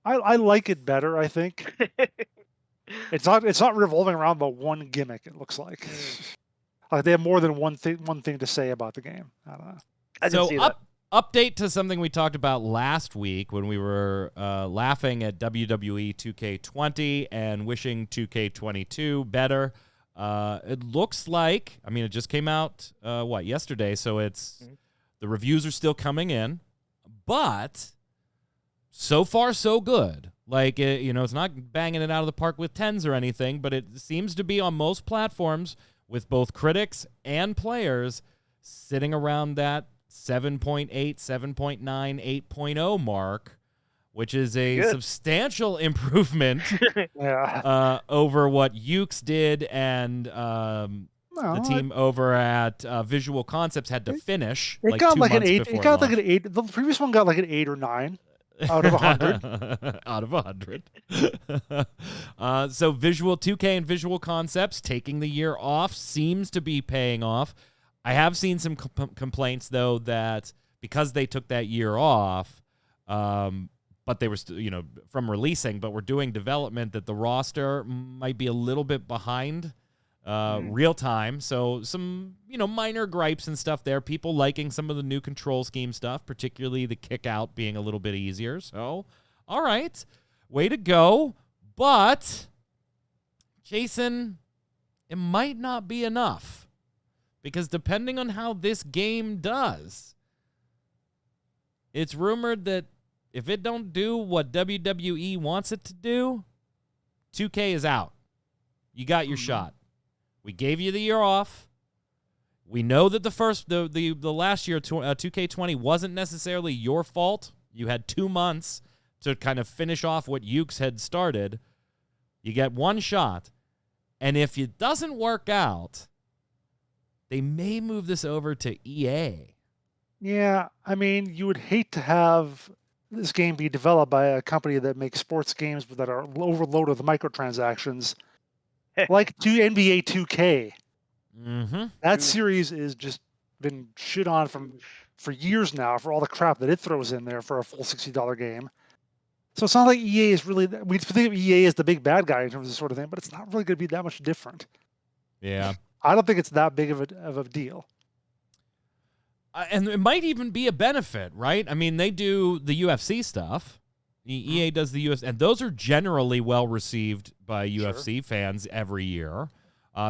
I like it better. I think it's not revolving around the one gimmick. It looks like. Like they have more than one thing to say about the game. I don't know. I didn't see that. Update to something we talked about last week when we were laughing at WWE 2K20 and wishing 2K22 better. It looks like, it just came out yesterday, so it's the reviews are still coming in, but so far so good. Like it's not banging it out of the park with 10s or anything, but it seems to be on most platforms with both critics and players sitting around that 7.8, 7.9, 8.0 mark, which is a Good. substantial improvement Yeah. over what Ukes did and the team over at Visual Concepts had to finish It like got 2 like an months 8. before It got like launch. an 8. The previous one got like an 8 or 9 out of 100. Out of 100. So 2K and Visual Concepts taking the year off seems to be paying off. I have seen some complaints, though, that because they took that year off, but they were, from releasing, but were doing development, that the roster might be a little bit behind real time. So some, minor gripes and stuff there. People liking some of the new control scheme stuff, particularly the kick out being a little bit easier. So, all right, way to go. But, Jason, it might not be enough. Because depending on how this game does, it's rumored that if it don't do what WWE wants it to do, 2K is out. You got your shot. We gave you the year off. We know that the last year, 2K20, wasn't necessarily your fault. You had 2 months to kind of finish off what Ukes had started. You get one shot. And if it doesn't work out, they may move this over to EA. Yeah, I mean, you would hate to have this game be developed by a company that makes sports games that are overloaded with microtransactions, like NBA 2K. Mm-hmm. That series is just been shit on for years now for all the crap that it throws in there for a full $60 game. So it's not like EA is really. We think of EA as the big bad guy in terms of this sort of thing, but it's not really going to be that much different. Yeah. I don't think it's that big of a deal. And it might even be a benefit, right? I mean, they do the UFC stuff. EA does the UFC, and those are generally well received by UFC fans every year.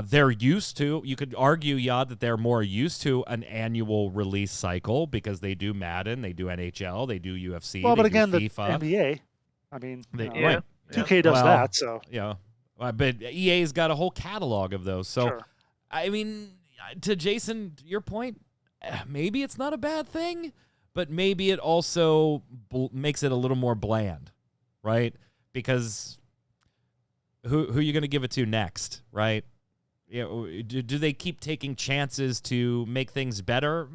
They're used to, you could argue, Yad, that they're more used to an annual release cycle because they do Madden, they do NHL, they do UFC, Well, but again, do the FIFA. NBA, I mean, Right. 2K does that, so. Yeah. But EA's got a whole catalog of those. So, I mean, to Jason, your point, maybe it's not a bad thing, but maybe it also makes it a little more bland, right? Because who are you going to give it to next, right? Do they keep taking chances to make things better?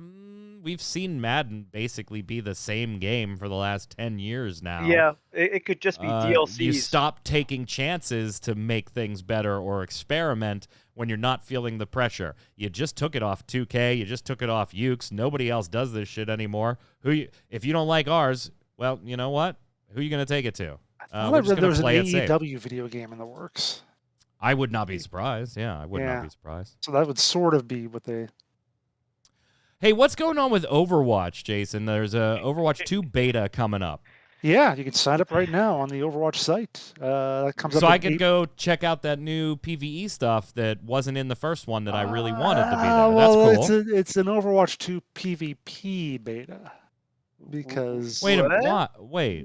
We've seen Madden basically be the same game for the last 10 years now. Yeah, it could just be DLCs. You stop taking chances to make things better or experiment when you're not feeling the pressure. You just took it off 2K. You just took it off Ukes. Nobody else does this shit anymore. If you don't like ours, well, you know what? Who are you going to take it to? We're just going to play it safe. There was an AEW video game in the works. I would not be surprised. Yeah, I would not be surprised. So that would sort of be what they... Hey, what's going on with Overwatch, Jason? There's a Overwatch 2 beta coming up. Yeah, you can sign up right now on the Overwatch site. That comes up. So I could go check out that new PvE stuff that wasn't in the first one that I really wanted to be there. Well, that's cool. It's an Overwatch 2 PvP beta. Because... Wait.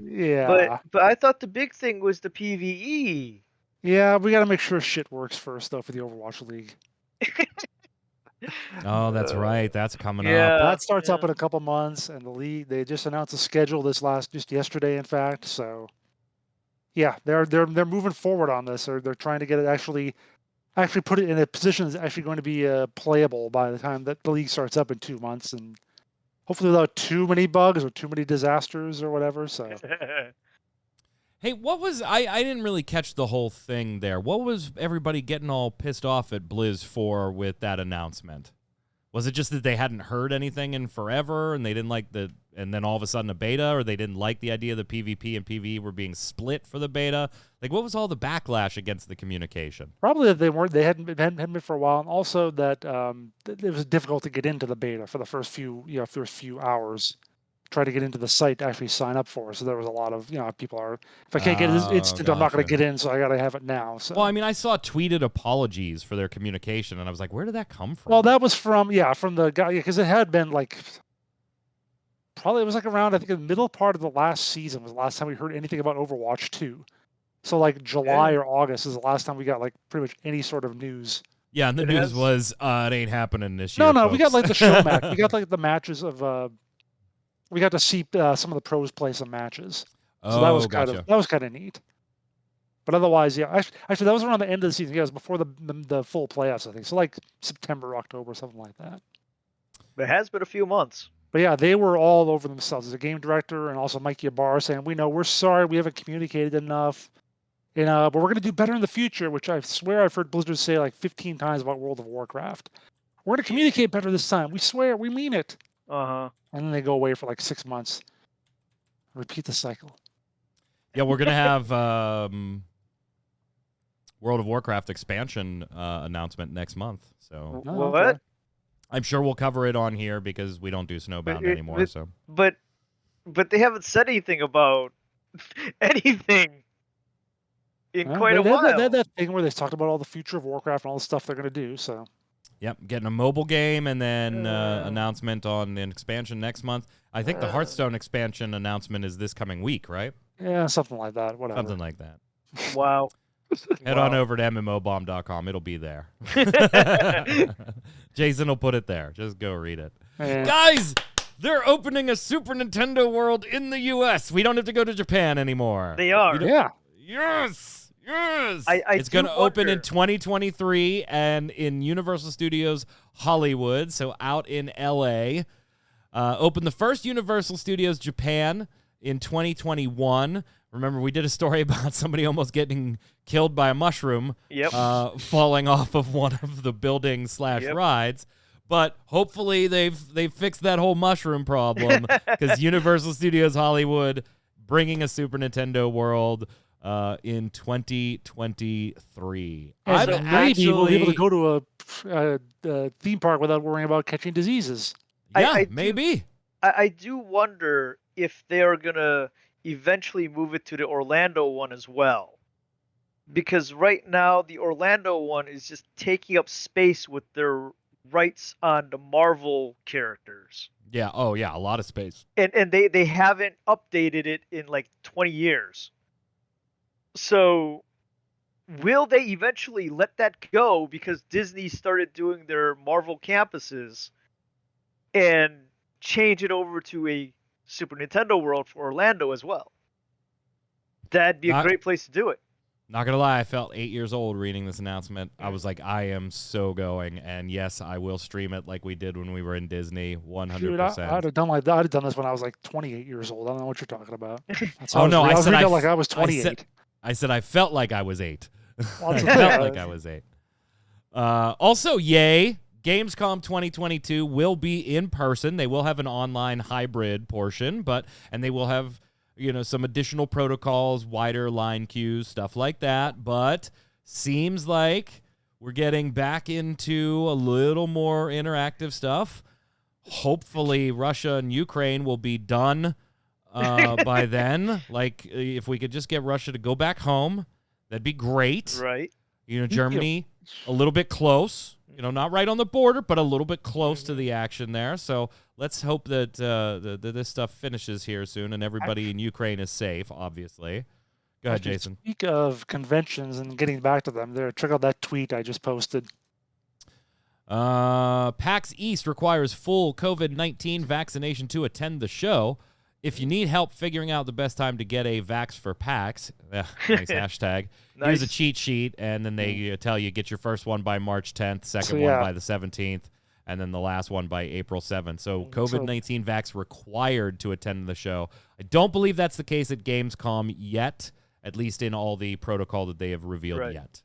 Yeah. But I thought the big thing was the PvE. Yeah, we got to make sure shit works first, though, for the Overwatch League. Oh, that's right. That's coming up. That starts up in a couple months, and the league, they just announced a schedule just yesterday, in fact. So, yeah, they're moving forward on this. They're trying to get it actually put it in a position that's actually going to be playable by the time that the league starts up in 2 months, and hopefully without too many bugs or too many disasters or whatever. So. Hey, what was I didn't really catch the whole thing there. What was everybody getting all pissed off at Blizz for with that announcement? Was it just that they hadn't heard anything in forever and they didn't like and then all of a sudden a beta, or they didn't like the idea that PvP and PvE were being split for the beta? Like, what was all the backlash against the communication? Probably that they hadn't been for a while, and also that it was difficult to get into the beta for the first few hours. Try to get into the site to actually sign up for. So there was a lot of, people are, if I can't get it instant, I'm not going to get in, so I got to have it now. So. Well, I mean, I saw tweeted apologies for their communication, and I was like, where did that come from? Well, that was from the guy, because it had been probably it was around, I think, the middle part of the last season was the last time we heard anything about Overwatch 2. So July or August is the last time we got pretty much any sort of news Yeah, and the It news has- was it ain't happening this year. No, we got folks. like the show match. We got like the matches of. We got to see some of the pros play some matches. So that was gotcha. kind of neat. But otherwise, yeah. Actually, that was around the end of the season. Yeah, it was before the full playoffs, I think. So like September, October, something like that. It has been a few months. But yeah, they were all over themselves. As a game director and also Mikey Ibarra saying, we're sorry, we haven't communicated enough. But we're going to do better in the future, which I swear I've heard Blizzard say like 15 times about World of Warcraft. We're going to communicate better this time. We swear, we mean it. Uh-huh. And then they go away for like 6 months. Repeat the cycle. Yeah, we're gonna have World of Warcraft expansion announcement next month. So Oh, What? okay. I'm sure we'll cover it on here because we don't do Snowbound anymore. So But they haven't said anything about anything in Well, quite a they while. had that thing where they talked about all the future of Warcraft and all the stuff they're going to do. So yep, getting a mobile game and then announcement on an expansion next month. I think the Hearthstone expansion announcement is this coming week, right? yeah, something like that. Whatever. Something like that. Wow. Head on over to mmobomb.com. It'll be there. Jason will put it there. Just go read it. Yeah. Guys, they're opening a Super Nintendo World in the U.S. We don't have to go to Japan anymore. They are. Yeah. Yes. Yes. I It's do going to open in wonder- 2023 and in Universal Studios Hollywood, so out in L.A. Open the first Universal Studios Japan in 2021. Remember, we did a story about somebody almost getting killed by a mushroom Yep. falling off of one of the buildings / Yep. rides. But hopefully they've fixed that whole mushroom problem because Universal Studios Hollywood bringing a Super Nintendo World in 2023. And I'm maybe we'll be able to actually- go to a theme park without worrying about catching diseases. Yeah, I do- maybe. I do wonder if they are gonna eventually move it to the Orlando one as well. Because right now the Orlando one is just taking up space with their rights on the Marvel characters. Yeah. Oh, yeah. A lot of space. And they haven't updated it in like 20 years. So will they eventually let that go because Disney started doing their Marvel campuses and change it over to a Super Nintendo World for Orlando as well? That'd be a Not- great place to do it. Not gonna lie, I felt 8 years old reading this announcement. I was like, I am so going, and yes, I will stream it like we did when we were in Disney, 100%. Dude, I'd have done like that. I'd have done this when I was like 28 years old. I don't know what you're talking about. That's Oh, no, I I was said reading I it like I was I 28. said- I said I felt like I was 8. Well, I that's the felt thing. like I was 8. Also, yay, Gamescom 2022 will be in person. They will have an online hybrid portion, and they will have some additional protocols, wider line queues, stuff like that. But seems like we're getting back into a little more interactive stuff. Hopefully, Russia and Ukraine will be done by then. Like, if we could just get Russia to go back home, that'd be great. Right. Germany, a little bit close. Not right on the border, but a little bit close to the action there. So let's hope that this stuff finishes here soon and everybody in Ukraine is safe, obviously. Go ahead, Actually, Jason. Speak of conventions and getting back to them, check out that tweet I just posted. PAX East requires full COVID-19 vaccination to attend the show. If you need help figuring out the best time to get a vax for PAX, nice hashtag, here's a Nice. cheat sheet, and then they tell you get your first one by March 10th, second So, one yeah. by the 17th, and then the last one by April 7th. So COVID-19 vax required to attend the show. I don't believe that's the case at Gamescom yet, at least in all the protocol that they have revealed Right. yet.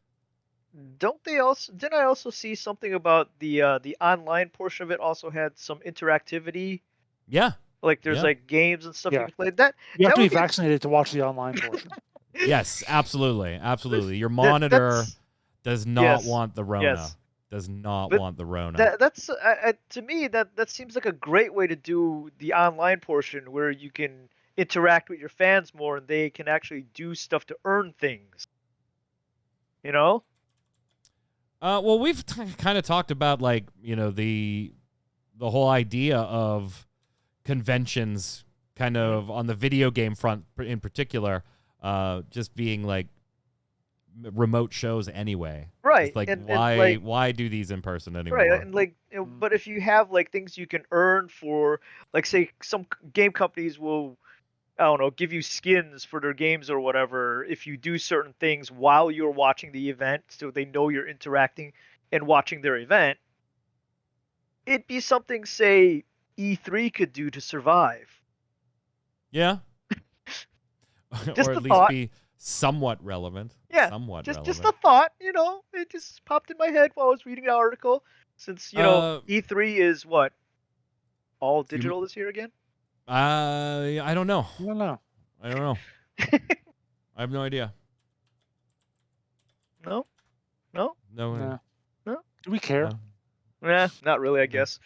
Didn't I also see something about the online portion of it also had some interactivity? Yeah. Like there's Yeah. like games and stuff you Yeah. can play. That You have that to be would vaccinated to watch the online portion. Yes, absolutely. Absolutely. Your monitor that's- does not Yes. want the Rona. Yes. Does not But want the Rona. that's to me that seems like a great way to do the online portion where you can interact with your fans more and they can actually do stuff to earn things. You know? Well, we've kind of talked about the whole idea of conventions, kind of on the video game front in particular, just being like remote shows anyway. Right. It's like, and why do these in person anymore? right, and but if you have like things you can earn for, like, say some game companies will, I don't know, give you skins for their games or whatever if you do certain things while you're watching the event, so they know you're interacting and watching their event. It'd be something, say, E3 could do to survive. Yeah. Just or a at least thought. be somewhat relevant. Yeah, Somewhat just relevant. a thought. It just popped in my head while I was reading the article. Since E3 is what, all digital this year again. I don't know. I don't know. I don't know. I have no idea. No. No. No. No? Do we care? No. Not really, I guess.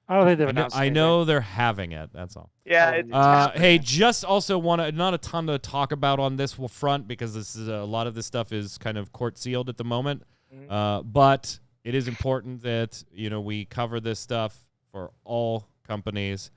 I don't think they've announced I anything. know they're having it. That's all. Yeah. Oh, It's Hey, just also want to, not a ton to talk about on this front because this is a lot of this stuff is kind of court sealed at the moment. But it is important that we cover this stuff for all companies.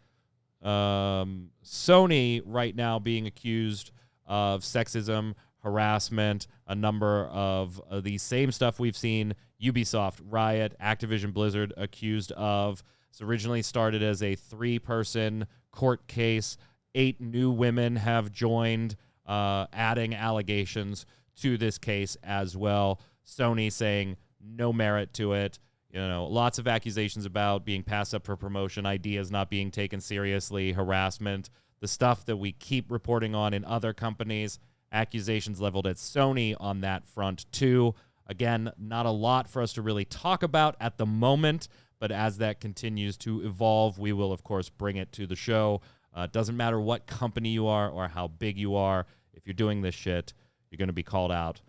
Sony right now being accused of sexism, harassment, a number of the same stuff we've seen Ubisoft, Riot, Activision Blizzard accused of. It's originally started as a 3-person court case. 8 new women have joined, adding allegations to this case as well. Sony saying no merit to it. Lots of accusations about being passed up for promotion, ideas not being taken seriously, harassment, the stuff that we keep reporting on in other companies, accusations leveled at Sony on that front too. Again, not a lot for us to really talk about at the moment, but as that continues to evolve, we will, of course, bring it to the show. It doesn't matter what company you are or how big you are. If you're doing this shit, you're going to be called out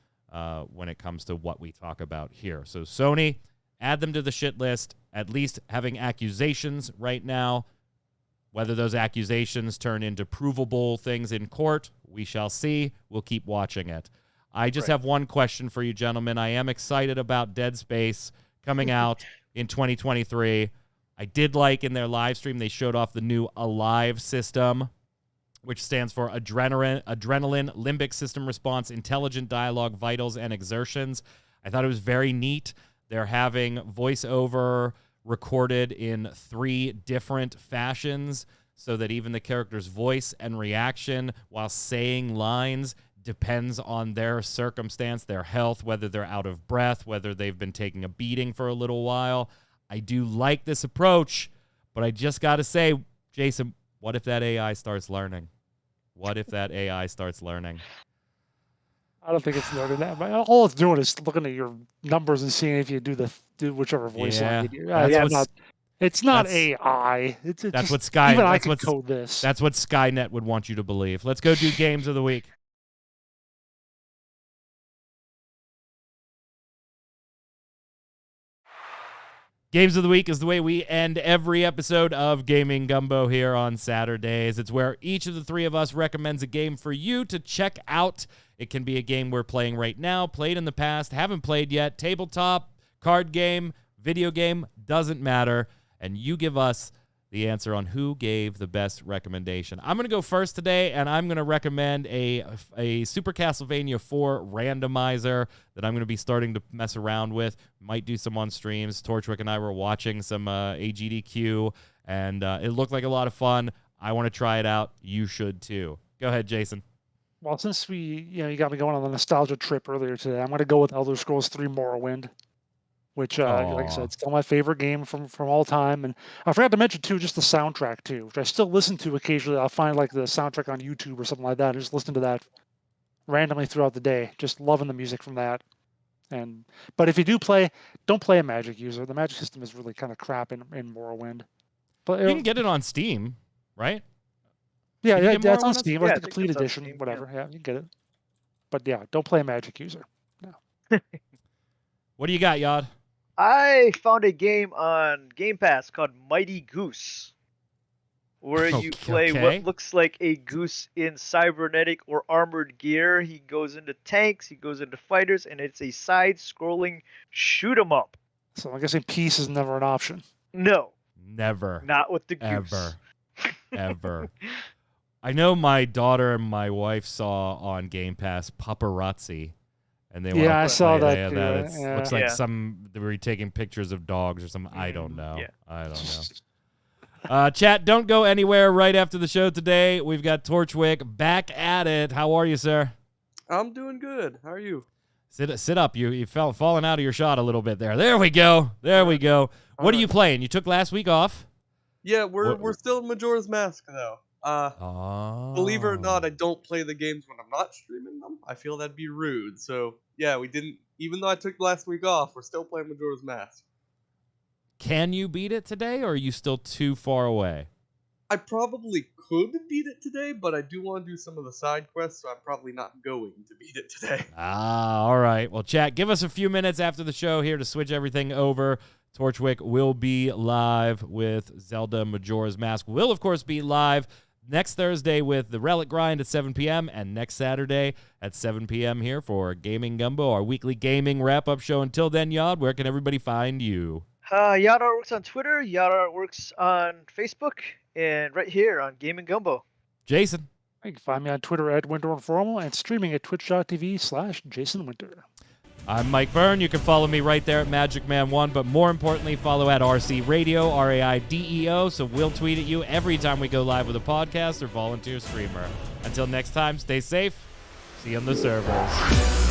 when it comes to what we talk about here. So Sony, add them to the shit list, at least having accusations right now. Whether those accusations turn into provable things in court, we shall see. We'll keep watching it. I just have one question for you, gentlemen. I am excited about Dead Space coming out in 2023. I did like in their live stream, they showed off the new A.L.I.V.E system, which stands for Adrenaline, Limbic System Response, Intelligent Dialogue, Vitals, and Exertions. I thought it was very neat. They're having voiceover recorded in 3 different fashions so that even the character's voice and reaction while saying lines depends on their circumstance, their health, whether they're out of breath, whether they've been taking a beating for a little while. I do like this approach, but I just got to say, Jason, what if that AI starts learning? What if that AI starts learning? I don't think it's learning that. But all it's doing is looking at your numbers and seeing if you do whichever voice line you do. It's not AI. It's that's just, what Sky. Even that's I can what code this. That's what Skynet would want you to believe. Let's go do games of the week. Games of the Week is the way we end every episode of Gaming Gumbo here on Saturdays. It's where each of the 3 of us recommends a game for you to check out. It can be a game we're playing right now, played in the past, haven't played yet, tabletop, card game, video game, doesn't matter. And you give us the answer on who gave the best recommendation. I'm going to go first today, and I'm going to recommend a Super Castlevania 4 randomizer that I'm going to be starting to mess around with. Might do some on streams. Torchwick and I were watching some AGDQ, and it looked like a lot of fun. I want to try it out. You should too. Go ahead, Jason. Well, since you got me going on the nostalgia trip earlier today, I'm going to go with Elder Scrolls 3 Morrowind, which, like I said, still my favorite game from all time. And I forgot to mention, too, just the soundtrack, too, which I still listen to occasionally. I'll find, like, the soundtrack on YouTube or something like that. I just listen to that randomly throughout the day. Just loving the music from that. But if you do play, don't play a magic user. The magic system is really kind of crap in Morrowind. But you can get it on Steam, right? Yeah, it's on Steam. Like the complete edition, Steam, whatever. Yeah, you can get it. But yeah, don't play a magic user. No. What do you got, Yod? I found a game on Game Pass called Mighty Goose, where you play what looks like a goose in cybernetic or armored gear. He goes into tanks, he goes into fighters, and it's a side-scrolling shoot-'em-up. So I'm guessing peace is never an option. No. Never. Not with the goose. Ever. I know my daughter and my wife saw on Game Pass Paparazzi. And they Yeah, wanna I saw play that it. too, That yeah. looks like Yeah. they were taking pictures of dogs or something. I don't know. Yeah. I don't know. Chat, don't go anywhere right after the show today. We've got Torchwick back at it. How are you, sir? I'm doing good. How are you? Sit up. You falling out of your shot a little bit there. There we go. There we go. What are you playing? You took last week off? Yeah, we're still in Majora's Mask though. Believe it or not, I don't play the games when I'm not streaming them. I feel that'd be rude. So yeah, we didn't. Even though I took last week off, we're still playing Majora's Mask. Can you beat it today, or are you still too far away? I probably could beat it today, but I do want to do some of the side quests, so I'm probably not going to beat it today. All right. Well, chat, give us a few minutes after the show here to switch everything over. Torchwick will be live with Zelda Majora's Mask. Will, of course, be live next Thursday with the Relic Grind at 7 p.m. and next Saturday at 7 p.m. here for Gaming Gumbo, our weekly gaming wrap-up show. Until then, Yod, where can everybody find you? Yada Artworks on Twitter, Yada Artworks on Facebook, and right here on Gaming Gumbo. Jason. You can find me on Twitter at WinterInformal and streaming at twitch.tv/JasonWinter. I'm Mike Byrne. You can follow me right there at MagicMan1, but more importantly, follow at RC Radio, RAIDEO, so we'll tweet at you every time we go live with a podcast or volunteer streamer. Until next time, stay safe. See you on the servers.